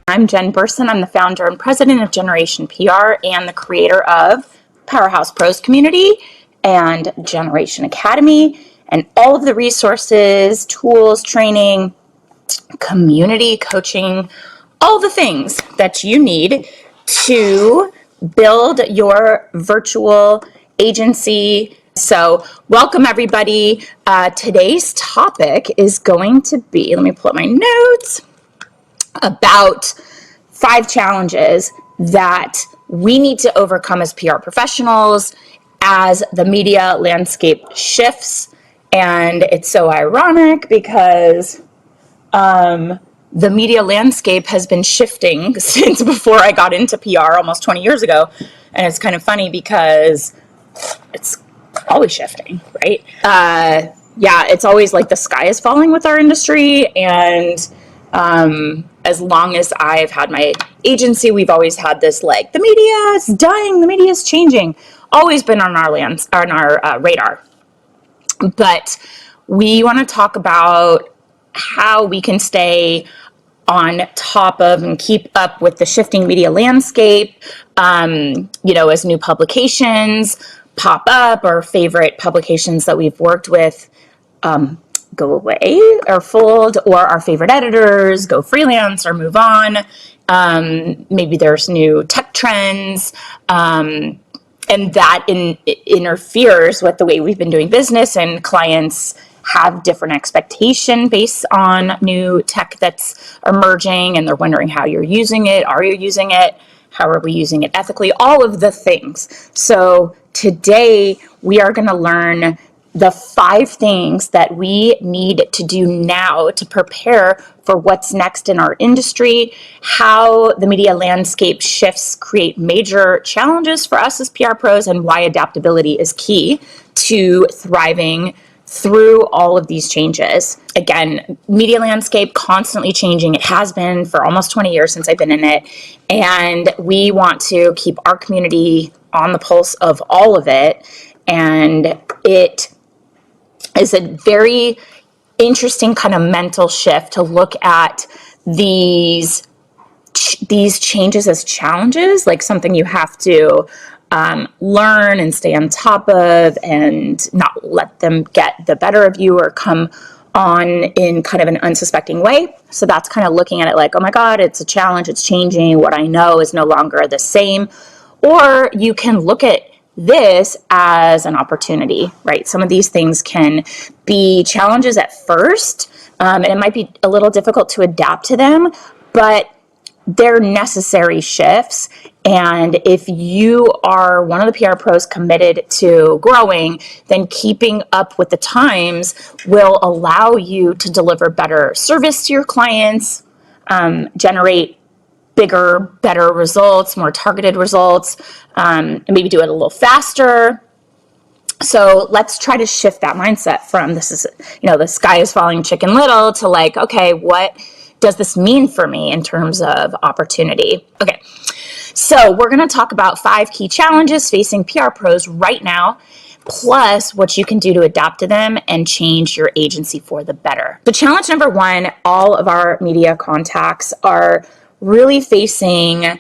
I'm Jen Burson. I'm the founder and president of Generation PR and the creator of Powerhouse Pros Community and Generation Academy, and all of the resources, tools, training, community coaching, all the things that you need to build your virtual agency. So welcome everybody. Today's topic is going to be, let me pull up my notes, about 5 challenges that we need to overcome as PR professionals as the media landscape shifts. And it's so ironic because the media landscape has been shifting since before I got into PR almost 20 years ago. And it's kind of funny because it's always shifting, right? Yeah, it's always like the sky is falling with our industry. And as long as I've had my agency, we've always had this like, the media is dying, the media is changing, always been on our radar. But we want to talk about how we can stay on top of and keep up with the shifting media landscape, as new publications pop up, or favorite publications that we've worked with go away or fold, or our favorite editors go freelance or move on. Maybe there's new tech trends, and that interferes with the way we've been doing business, and clients have different expectation based on new tech that's emerging, and they're wondering how you're using it. Are you using it? How are we using it ethically? All of the things. So today we are going to learn the 5 things that we need to do now to prepare for what's next in our industry, how the media landscape shifts create major challenges for us as PR pros, and why adaptability is key to thriving through all of these changes. Again, media landscape constantly changing. It has been for almost 20 years since I've been in it. And we want to keep our community on the pulse of all of it. And it is a very interesting kind of mental shift to look at these changes as challenges, like something you have to learn and stay on top of, and not let them get the better of you or come on in kind of an unsuspecting way. So that's kind of looking at it like, oh my God, it's a challenge, it's changing, what I know is no longer the same. Or you can look at this as an opportunity, right? Some of these things can be challenges at first, and it might be a little difficult to adapt to them, but they're necessary shifts. And if you are one of the PR pros committed to growing, then keeping up with the times will allow you to deliver better service to your clients, generate bigger, better results, more targeted results, and maybe do it a little faster. So let's try to shift that mindset from this is, the sky is falling, Chicken Little, to like, okay, what does this mean for me in terms of opportunity? Okay, so we're going to talk about 5 key challenges facing PR pros right now, plus what you can do to adapt to them and change your agency for the better. So challenge number 1, all of our media contacts are really facing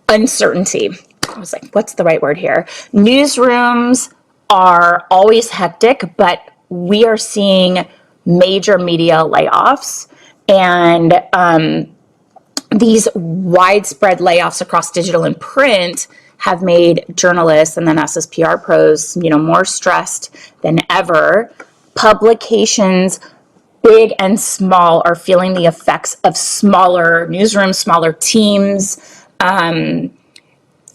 uncertainty. I was like, what's the right word here? Newsrooms are always hectic, but we are seeing major media layoffs, and these widespread layoffs across digital and print have made journalists and then us as PR pros, more stressed than ever. Publications, big and small, are feeling the effects of smaller newsrooms, smaller teams.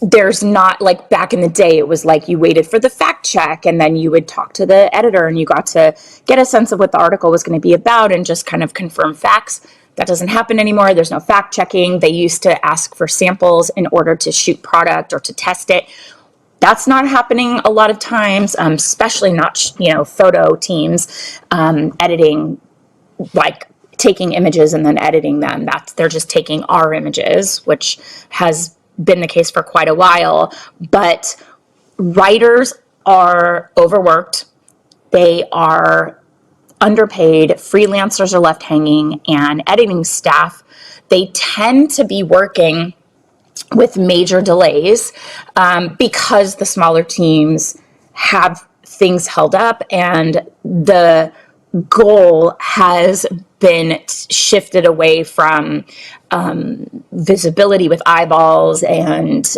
There's not like back in the day, it was like you waited for the fact check and then you would talk to the editor and you got to get a sense of what the article was going to be about and just kind of confirm facts. That doesn't happen anymore. There's no fact checking. They used to ask for samples in order to shoot product or to test it. That's not happening a lot of times, especially not, photo teams editing, like taking images and then editing them. They're just taking our images, which has been the case for quite a while. But writers are overworked. They are underpaid, freelancers are left hanging, and editing staff, they tend to be working with major delays because the smaller teams have things held up and the goal has been shifted away from visibility with eyeballs and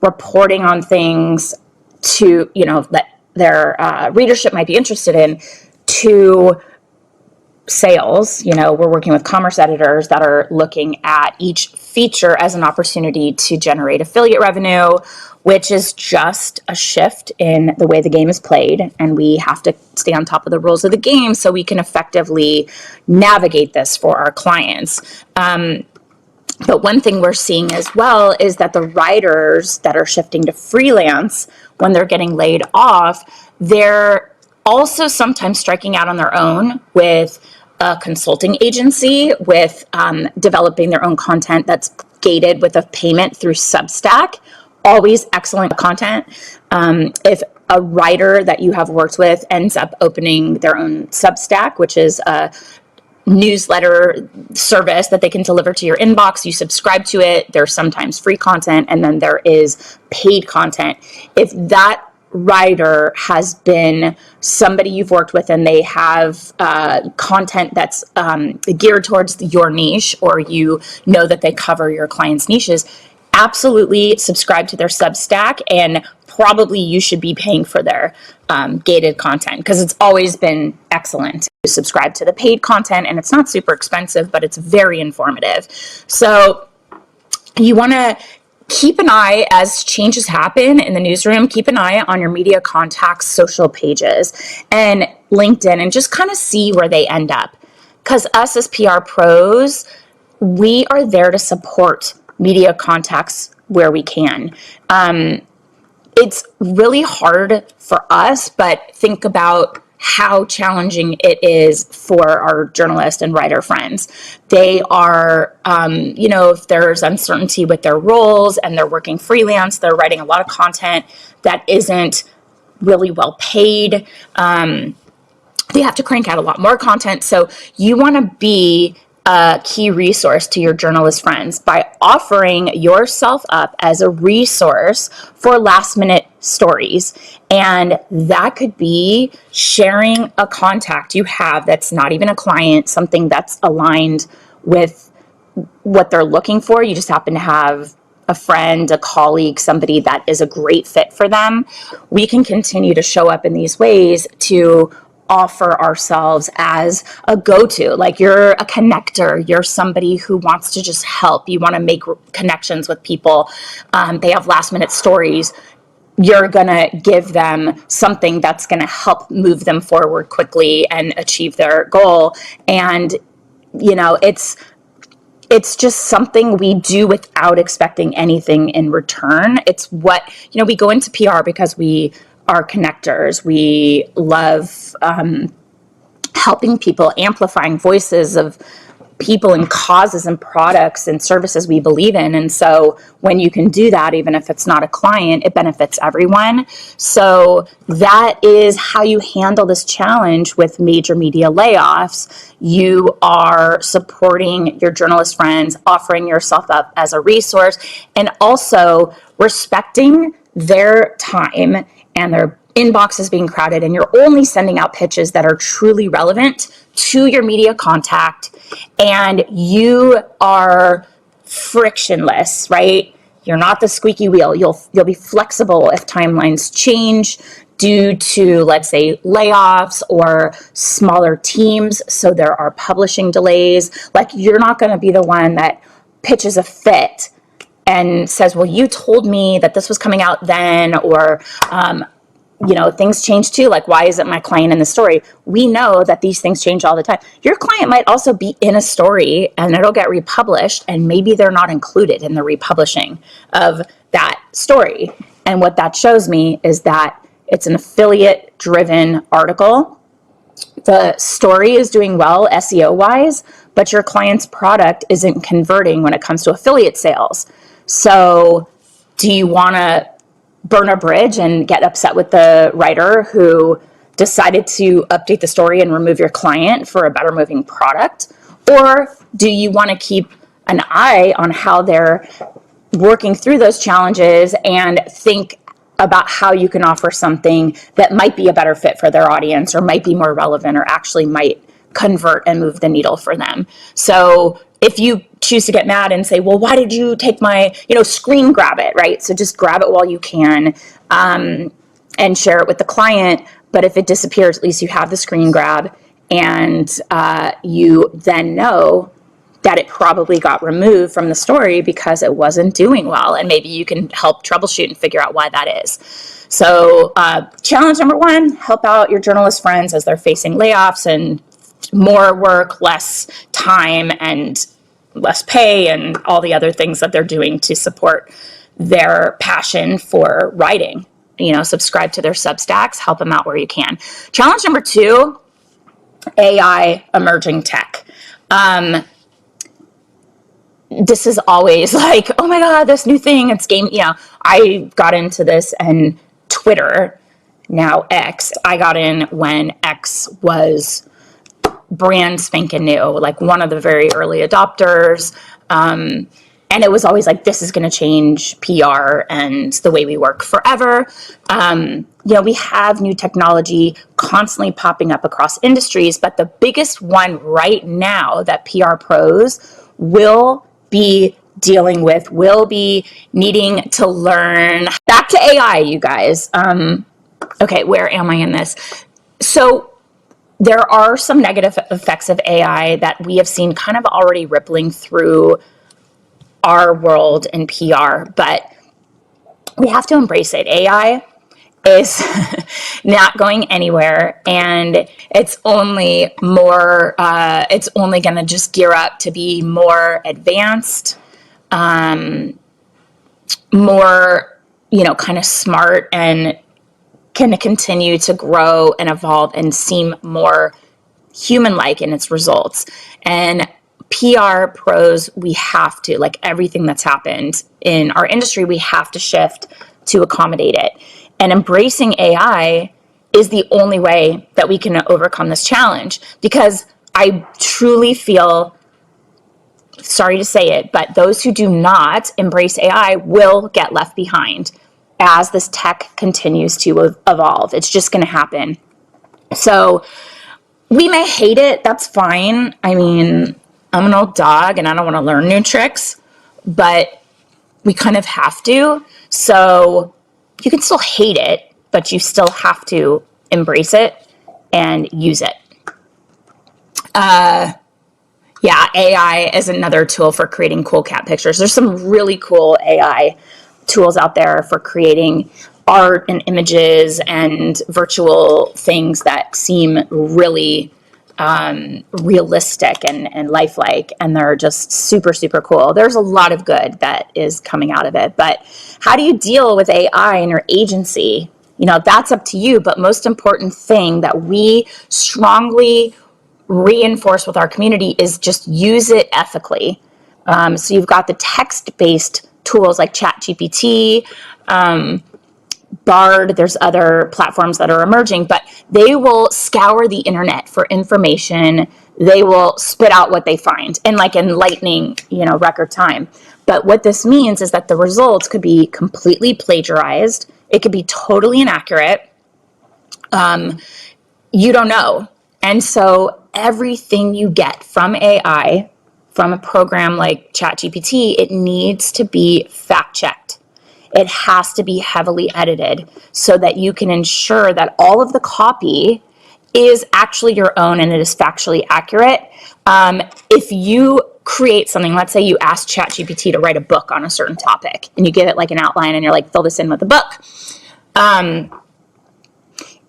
reporting on things to, that their readership might be interested in, to sales. We're working with commerce editors that are looking at each feature as an opportunity to generate affiliate revenue, which is just a shift in the way the game is played. And we have to stay on top of the rules of the game so we can effectively navigate this for our clients. But one thing we're seeing as well is that the writers that are shifting to freelance, when they're getting laid off, they're also sometimes striking out on their own with a consulting agency, with developing their own content that's gated with a payment through Substack. Always excellent content. If a writer that you have worked with ends up opening their own Substack, which is a newsletter service that they can deliver to your inbox, you subscribe to it. There's sometimes free content, and then there is paid content. If that writer has been somebody you've worked with and they have content that's geared towards your niche, or that they cover your clients' niches, absolutely subscribe to their Substack, and probably you should be paying for their gated content, because it's always been excellent to subscribe to the paid content, and it's not super expensive, but it's very informative. So you want to keep an eye as changes happen in the newsroom. Keep an eye on your media contacts' social pages and LinkedIn, and just kind of see where they end up. Because us as PR pros, we are there to support media contacts where we can. It's really hard for us, but think about how challenging it is for our journalist and writer friends. They are, if there's uncertainty with their roles and they're working freelance, they're writing a lot of content that isn't really well paid. They have to crank out a lot more content. So you want to be a key resource to your journalist friends by offering yourself up as a resource for last minute stories. And that could be sharing a contact you have that's not even a client, something that's aligned with what they're looking for. You just happen to have a friend, a colleague, somebody that is a great fit for them. We can continue to show up in these ways to offer ourselves as a go-to. Like, you're a connector, you're somebody who wants to just help, you want to make connections with people, they have last minute stories. You're gonna give them something that's gonna help move them forward quickly and achieve their goal. And it's just something we do without expecting anything in return. It's what, we go into PR because we are connectors. We love helping people, amplifying voices of people and causes and products and services we believe in. And so when you can do that, even if it's not a client, it benefits everyone. So that is how you handle this challenge with major media layoffs. You are supporting your journalist friends, offering yourself up as a resource, and also respecting their time and their inbox is being crowded, and you're only sending out pitches that are truly relevant to your media contact, and you are frictionless, right? You're not the squeaky wheel. You'll be flexible if timelines change due to, let's say, layoffs or smaller teams, so there are publishing delays. Like, you're not going to be the one that pitches a fit and says, well, you told me that this was coming out then, or things change too. Like, why isn't my client in the story? We know that these things change all the time. Your client might also be in a story and it'll get republished, and maybe they're not included in the republishing of that story. And what that shows me is that it's an affiliate driven article. The story is doing well SEO wise, but your client's product isn't converting when it comes to affiliate sales. So do you want to burn a bridge and get upset with the writer who decided to update the story and remove your client for a better moving product? Or do you want to keep an eye on how they're working through those challenges and think about how you can offer something that might be a better fit for their audience, or might be more relevant, or actually might convert and move the needle for them? So if you choose to get mad and say, well, why did you take my, screen grab it, right? So just grab it while you can, and share it with the client. But if it disappears, at least you have the screen grab, and you then know that it probably got removed from the story because it wasn't doing well. And maybe you can help troubleshoot and figure out why that is. So challenge number 1, help out your journalist friends as they're facing layoffs and more work, less time, and less pay, and all the other things that they're doing to support their passion for writing. Subscribe to their Substacks, help them out where you can. Challenge number 2, AI emerging tech. This is always like, oh my God, this new thing, it's game. I got into this, and Twitter, now X, I got in when X was brand spanking new, like one of the very early adopters. And it was always like, this is going to change PR and the way we work forever. We have new technology constantly popping up across industries, but the biggest one right now that PR pros will be dealing with, will be needing to learn. Back to AI, you guys. Okay, where am I in this? So there are some negative effects of AI that we have seen kind of already rippling through our world in PR, but we have to embrace it. AI is not going anywhere, and it's only more, it's only going to just gear up to be more advanced, more, kind of smart, and can continue to grow and evolve and seem more human-like in its results. And PR pros, we have to, like everything that's happened in our industry, we have to shift to accommodate it. And embracing AI is the only way that we can overcome this challenge, because I truly feel, sorry to say it, but those who do not embrace AI will get left behind as this tech continues to evolve. It's just going to happen. So we may hate it. That's fine. I mean, I'm an old dog and I don't want to learn new tricks, but we kind of have to. So you can still hate it, but you still have to embrace it and use it. Yeah, AI is another tool for creating cool cat pictures. There's some really cool AI tools out there for creating art and images and virtual things that seem really realistic and lifelike, and they're just super, super cool. There's a lot of good that is coming out of it, but how do you deal with AI in your agency? That's up to you, but most important thing that we strongly reinforce with our community is just use it ethically. So you've got the text-based tools like ChatGPT, Bard, there's other platforms that are emerging, but they will scour the internet for information. They will spit out what they find in lightning, record time. But what this means is that the results could be completely plagiarized. It could be totally inaccurate. You don't know. And so everything you get from AI, from a program like ChatGPT, it needs to be fact-checked. It has to be heavily edited so that you can ensure that all of the copy is actually your own and it is factually accurate. If you create something, let's say you ask ChatGPT to write a book on a certain topic, and you give it like an outline and you're like, fill this in with a book.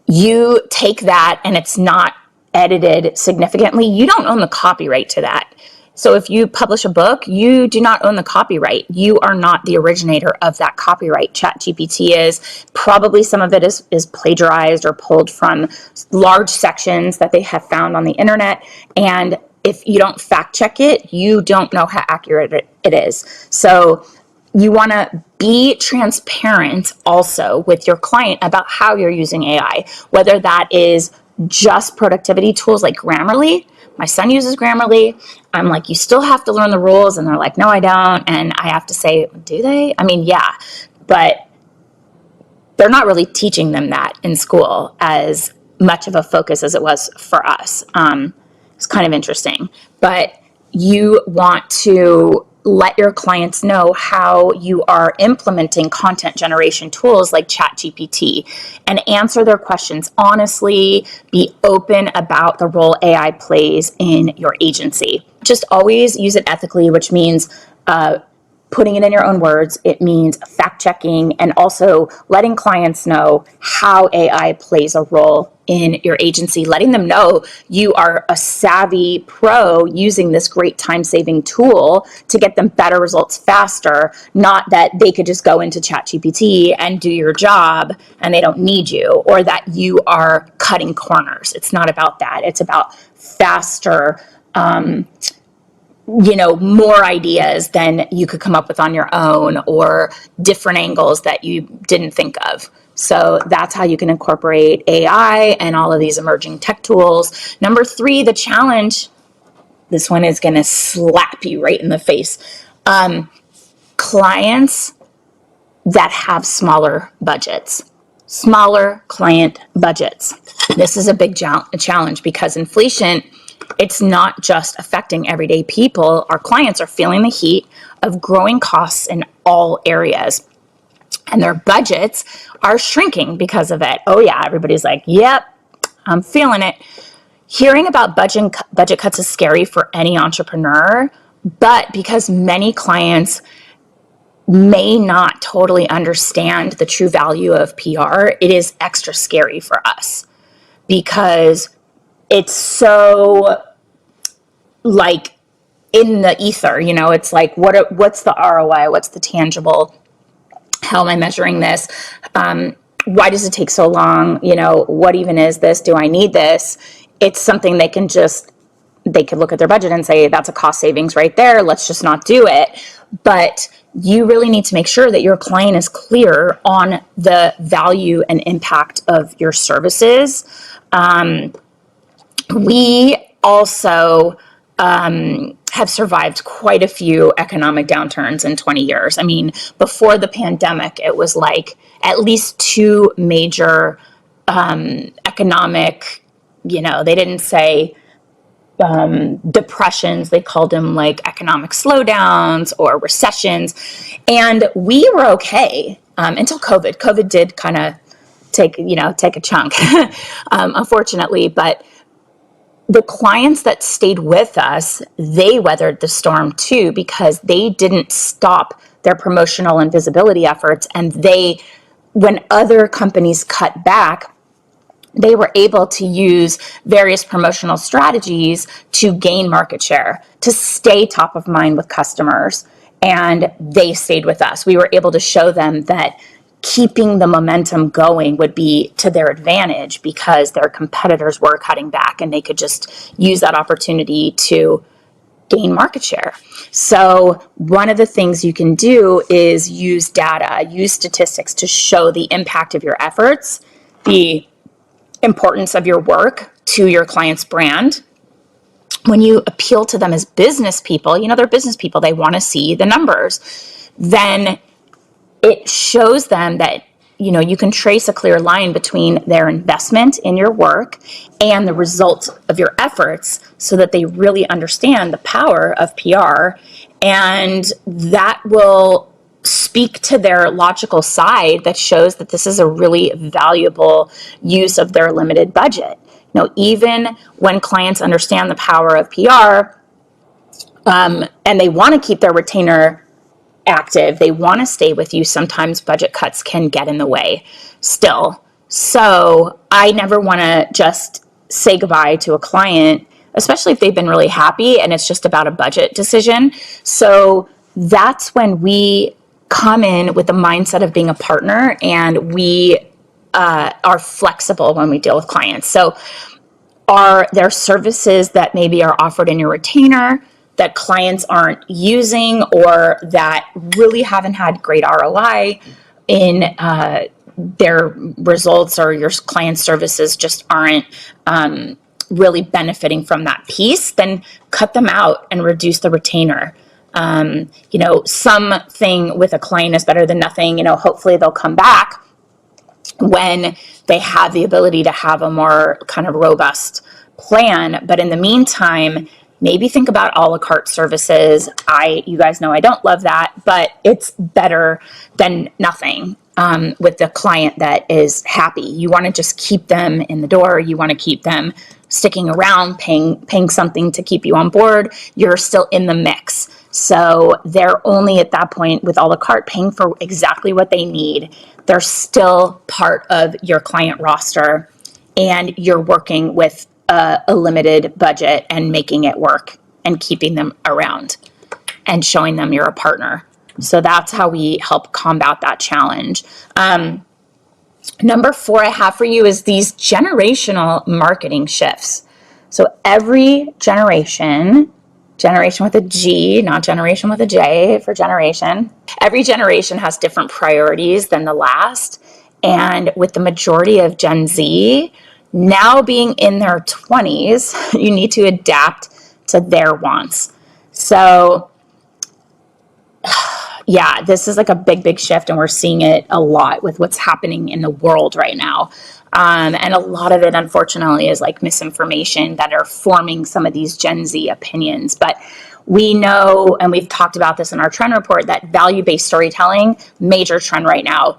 You take that and it's not edited significantly, you don't own the copyright to that. So if you publish a book, you do not own the copyright. You are not the originator of that copyright. ChatGPT is. Probably some of it is plagiarized or pulled from large sections that they have found on the internet. And if you don't fact check it, you don't know how accurate it is. So you want to be transparent also with your client about how you're using AI, whether that is just productivity tools like Grammarly. My son uses Grammarly. I'm like, you still have to learn the rules. And they're like, no, I don't. And I have to say, do they? I mean, yeah, but they're not really teaching them that in school as much of a focus as it was for us. It's kind of interesting, but you want to let your clients know how you are implementing content generation tools like ChatGPT and answer their questions honestly, be open about the role AI plays in your agency. Just always use it ethically, which means putting it in your own words. It means fact checking and also letting clients know how AI plays a role in your agency, letting them know you are a savvy pro using this great time-saving tool to get them better results faster, not that they could just go into ChatGPT and do your job and they don't need you, or that you are cutting corners. It's not about that. It's about faster, more ideas than you could come up with on your own, or different angles that you didn't think of. So that's how you can incorporate AI and all of these emerging tech tools. Number 3, the challenge. This one is going to slap you right in the face. Clients that have smaller budgets. Smaller client budgets. This is a big challenge because inflation, it's not just affecting everyday people. Our clients are feeling the heat of growing costs in all areas, and their budgets are shrinking because of it. Oh yeah, everybody's like, yep, I'm feeling it. Hearing about budget cuts is scary for any entrepreneur, but because many clients may not totally understand the true value of PR, it is extra scary for us because it's so like in the ether, it's like, what's the ROI? What's the tangible? How am I measuring this? Why does it take so long? What even is this? Do I need this? It's something they could look at their budget and say, that's a cost savings right there. Let's just not do it. But you really need to make sure that your client is clear on the value and impact of your services. We also have survived quite a few economic downturns in 20 years. I mean, before the pandemic, it was like at least 2 major economic, they didn't say depressions, they called them like economic slowdowns or recessions. And we were okay until COVID. COVID did kind of take a chunk, unfortunately, but the clients that stayed with us, they weathered the storm too, because they didn't stop their promotional and visibility efforts. And when other companies cut back, they were able to use various promotional strategies to gain market share, to stay top of mind with customers. And they stayed with us. We were able to show them that keeping the momentum going would be to their advantage because their competitors were cutting back and they could just use that opportunity to gain market share. So one of the things you can do is use data, use statistics to show the impact of your efforts, the importance of your work to your client's brand. When you appeal to them as business people, they're business people, they want to see the numbers. Then it shows them that, you can trace a clear line between their investment in your work and the results of your efforts so that they really understand the power of PR. And that will speak to their logical side that shows that this is a really valuable use of their limited budget. Even when clients understand the power of PR, and they want to keep their retainer active, they want to stay with you, sometimes budget cuts can get in the way still. So I never want to just say goodbye to a client, especially if they've been really happy and it's just about a budget decision. So that's when we come in with the mindset of being a partner, and we are flexible when we deal with clients. So are there services that maybe are offered in your retainer that clients aren't using or that really haven't had great ROI in their results, or your client services just aren't really benefiting from that piece, then cut them out and reduce the retainer. Something with a client is better than nothing. Hopefully they'll come back when they have the ability to have a more kind of robust plan. But in the meantime, maybe think about a la carte services. You guys know I don't love that, but it's better than nothing. With the client that is happy, you want to just keep them in the door. You want to keep them sticking around, paying something to keep you on board. You're still in the mix. So they're only at that point with a la carte paying for exactly what they need. They're still part of your client roster, and you're working with a limited budget and making it work and keeping them around and showing them you're a partner. So that's how we help combat that challenge. Number 4 I have for you is these generational marketing shifts. So every generation with a G, not generation with a J for generation. Every generation has different priorities than the last. And with the majority of Gen Z now being in their 20s, you need to adapt to their wants. So yeah, this is like a big shift, and we're seeing it a lot with what's happening in the world right now. And a lot of it, unfortunately, is like misinformation that are forming some of these Gen Z opinions. But we know, and we've talked about this in our trend report, that value-based storytelling, major trend right now.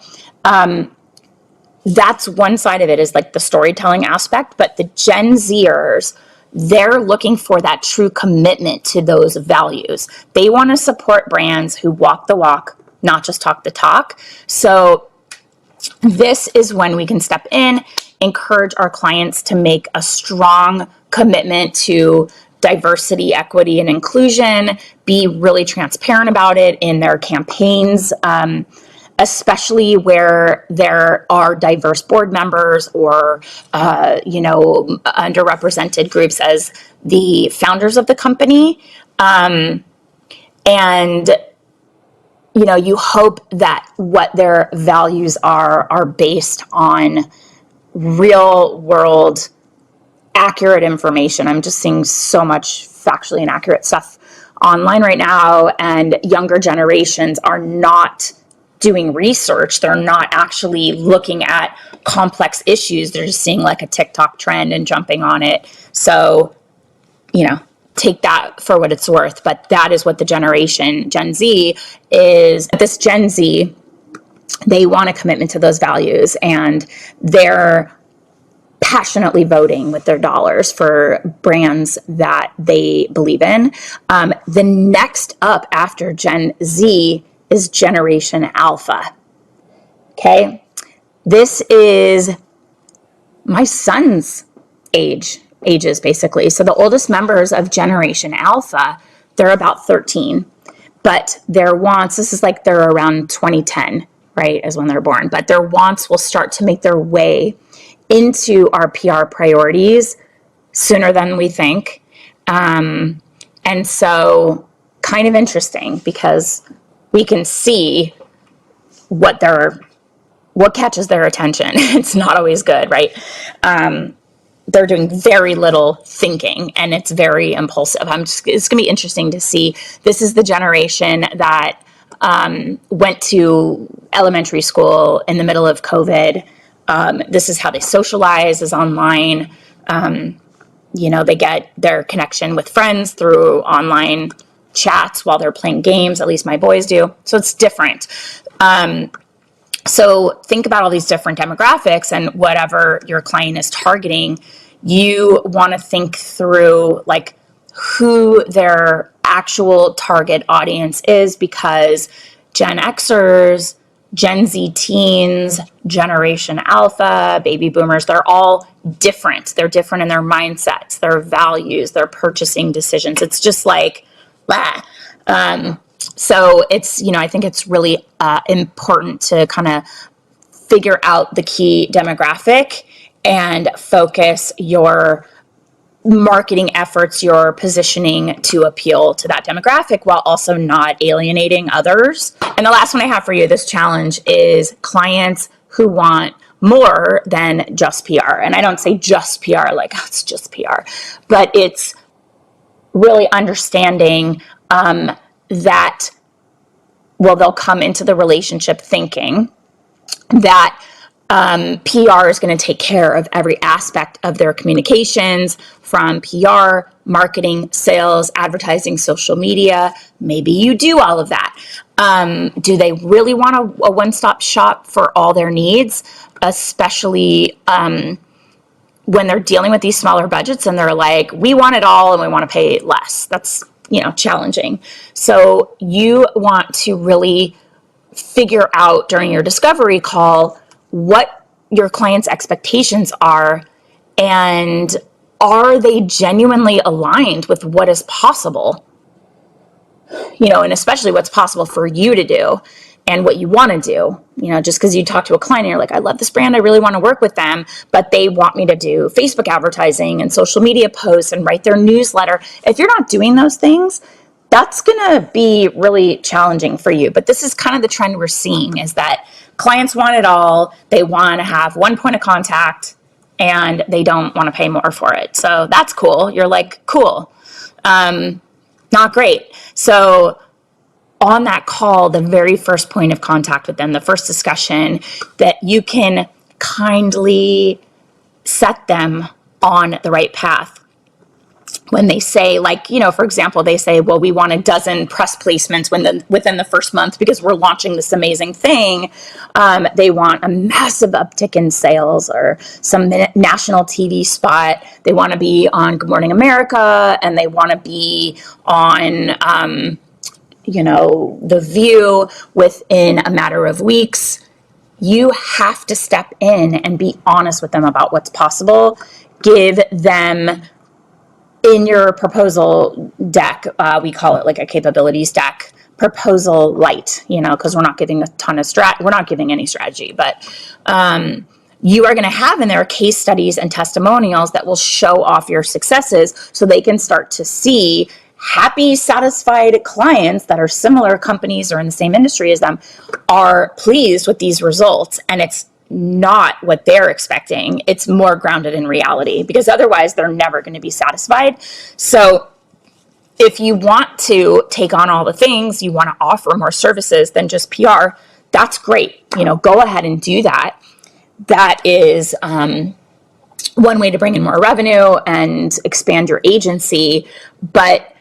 That's one side of it, is like the storytelling aspect, but the Gen Zers, they're looking for that true commitment to those values. They want to support brands who walk the walk, not just talk the talk. So this is when we can step in, encourage our clients to make a strong commitment to diversity, equity, and inclusion, be really transparent about it in their campaigns, especially where there are diverse board members or, underrepresented groups as the founders of the company. And, you hope that what their values are based on real world accurate information. I'm just seeing so much factually inaccurate stuff online right now, and younger generations are not doing research. They're not actually looking at complex issues. They're just seeing like a TikTok trend and jumping on it. So, take that for what it's worth. But that is what the generation, Gen Z, is. This Gen Z, they want a commitment to those values, and they're passionately voting with their dollars for brands that they believe in. The next up after Gen Z is Generation Alpha. Okay, this is my son's ages basically. So the oldest members of Generation Alpha, they're about 13, but their wants, this is like they're around 2010, right, is when they're born, but their wants will start to make their way into our PR priorities sooner than we think. And so kind of interesting, because we can see what catches their attention. It's not always good, right? They're doing very little thinking, and it's very impulsive. It's gonna be interesting to see. This is the generation that went to elementary school in the middle of COVID. This is how they socialize, is online. They get their connection with friends through online chats while they're playing games. At least my boys do. So it's different. So think about all these different demographics, and whatever your client is targeting, you want to think through like who their actual target audience is, because Gen Xers, Gen Z teens, Generation Alpha, baby boomers, they're all different. They're different in their mindsets, their values, their purchasing decisions. It's just like, so it's, I think it's really important to kind of figure out the key demographic and focus your marketing efforts you're positioning to appeal to that demographic while also not alienating others. And the last one I have for you, this challenge, is clients who want more than just PR. And I don't say just PR like, oh, it's just PR, but it's really understanding that, well, they'll come into the relationship thinking that PR is going to take care of every aspect of their communications, from PR, marketing, sales, advertising, social media. Maybe you do all of that. Do they really want a one-stop shop for all their needs, especially when they're dealing with these smaller budgets and they're like, we want it all and we want to pay less? That's, challenging. So you want to really figure out during your discovery call what your client's expectations are, and are they genuinely aligned with what is possible, and especially what's possible for you to do and what you want to do. Just because you talk to a client and you're like, I love this brand, I really want to work with them, but they want me to do Facebook advertising and social media posts and write their newsletter. If you're not doing those things, that's going to be really challenging for you. But this is kind of the trend we're seeing, is that clients want it all. They want to have one point of contact and they don't want to pay more for it. So that's cool. You're like, cool. Not great. So on that call, the very first point of contact with them, the first discussion, that you can kindly set them on the right path. When they say, like, for example, they say, well, we want a dozen press placements within the first month because we're launching this amazing thing. They want a massive uptick in sales or some national TV spot. They want to be on Good Morning America, and they want to be on, The View within a matter of weeks. You have to step in and be honest with them about what's possible. Give them, in your proposal deck, we call it like a capabilities deck, proposal light, because we're not giving a ton of we're not giving any strategy, but you are going to have in there case studies and testimonials that will show off your successes, so they can start to see happy, satisfied clients that are similar companies or in the same industry as them are pleased with these results, and it's not what they're expecting. It's more grounded in reality, because otherwise they're never going to be satisfied. So if you want to take on all the things, you want to offer more services than just PR, that's great. Go ahead and do that. That is one way to bring in more revenue and expand your agency. But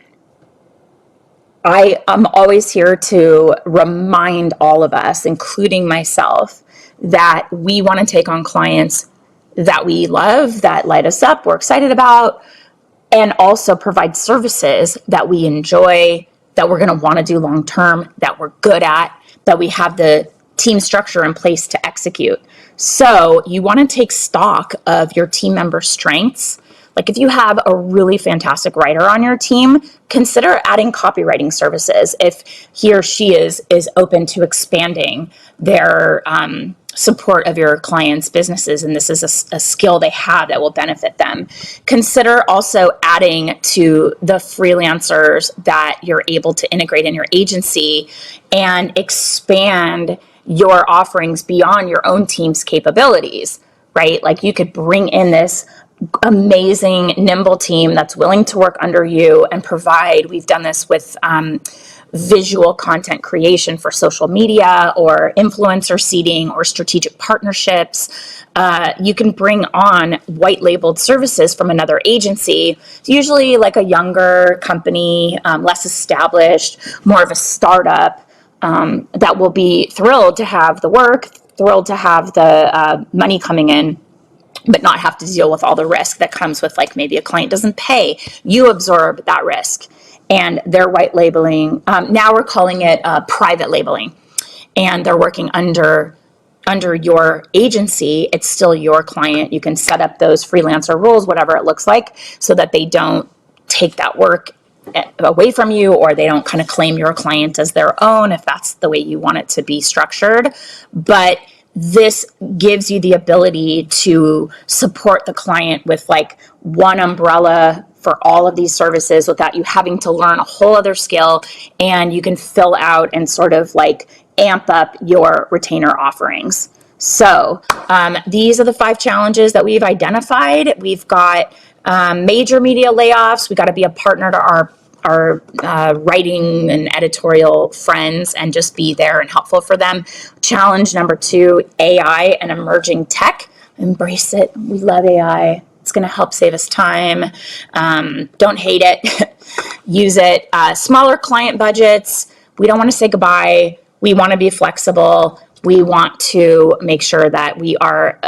I am always here to remind all of us, including myself, that we want to take on clients that we love, that light us up, we're excited about, and also provide services that we enjoy, that we're going to want to do long term, that we're good at, that we have the team structure in place to execute. So you want to take stock of your team member strengths. Like, if you have a really fantastic writer on your team, consider adding copywriting services if he or she is open to expanding their support of your clients' businesses, and this is a skill they have that will benefit them. Consider also adding to the freelancers that you're able to integrate in your agency and expand your offerings beyond your own team's capabilities, right? Like, you could bring in this amazing, nimble team that's willing to work under you and provide. We've done this with visual content creation for social media, or influencer seeding, or strategic partnerships. You can bring on white labeled services from another agency. It's usually like a younger company, less established, more of a startup, that will be thrilled to have the work, thrilled to have the money coming in, but not have to deal with all the risk that comes with, like, maybe a client doesn't pay. You absorb that risk, and they're white labeling. Now we're calling it private labeling, and they're working under your agency. It's still your client. You can set up those freelancer rules, whatever it looks like, so that they don't take that work away from you, or they don't kind of claim your client as their own, if that's the way you want it to be structured. But this gives you the ability to support the client with like one umbrella for all of these services without you having to learn a whole other skill, and you can fill out and sort of like amp up your retainer offerings. So these are the 5 challenges that we've identified. We've got major media layoffs. We got to be a partner to our writing and editorial friends and just be there and helpful for them. Challenge number 2, AI and emerging tech. Embrace it. We love AI. It's going to help save us time. Don't hate it. Use it. Smaller client budgets. We don't want to say goodbye. We want to be flexible. We want to make sure that we are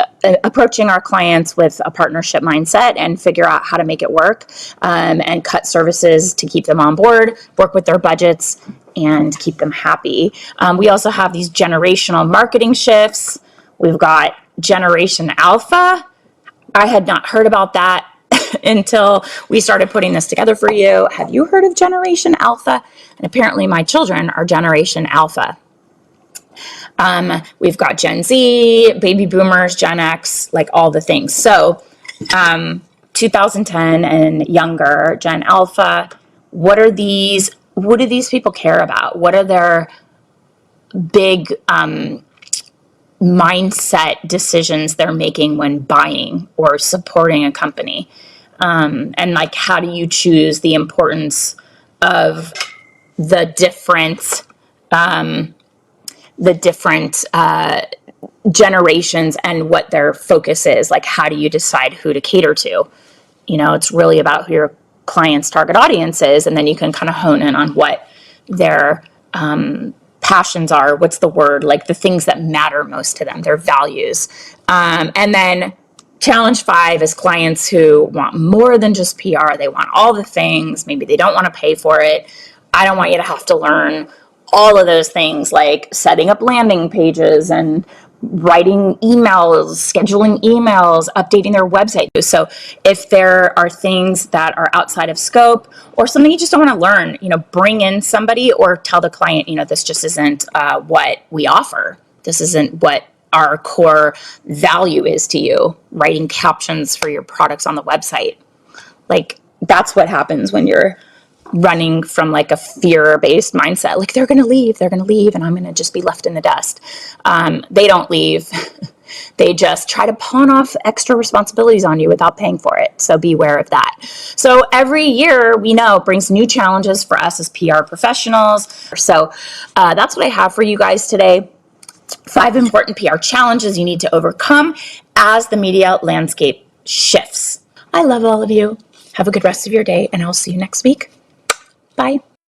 approaching our clients with a partnership mindset and figure out how to make it work, and cut services to keep them on board, work with their budgets, and keep them happy. We also have these generational marketing shifts. We've got Generation Alpha. I had not heard about that until we started putting this together for you. Have you heard of Generation Alpha? And apparently my children are Generation Alpha. We've got Gen Z, baby boomers, Gen X, like all the things. So 2010 and younger, Gen Alpha, what do these people care about? What are their big mindset decisions they're making when buying or supporting a company? And like, how do you choose the importance of the different generations and what their focus is? Like, how do you decide who to cater to? You know, it's really about who your client's target audience is, and then you can kind of hone in on what their passions are. What's the word? Like the things that matter most to them, their values. And then challenge 5 is clients who want more than just PR. They want all the things. Maybe they don't want to pay for it. I don't want you to have to learn all of those things, like setting up landing pages and writing emails, scheduling emails, updating their website. So if there are things that are outside of scope or something you just don't want to learn, you know, bring in somebody or tell the client, you know, this just isn't what we offer. This isn't what our core value is to you. Writing captions for your products on the website. Like, that's what happens when you're running from like a fear-based mindset. Like, they're going to leave, and I'm going to just be left in the dust. They don't leave. They just try to pawn off extra responsibilities on you without paying for it. So beware of that. So every year, we know, brings new challenges for us as PR professionals. So that's what I have for you guys today. 5 important PR challenges you need to overcome as the media landscape shifts. I love all of you. Have a good rest of your day, and I'll see you next week. Bye.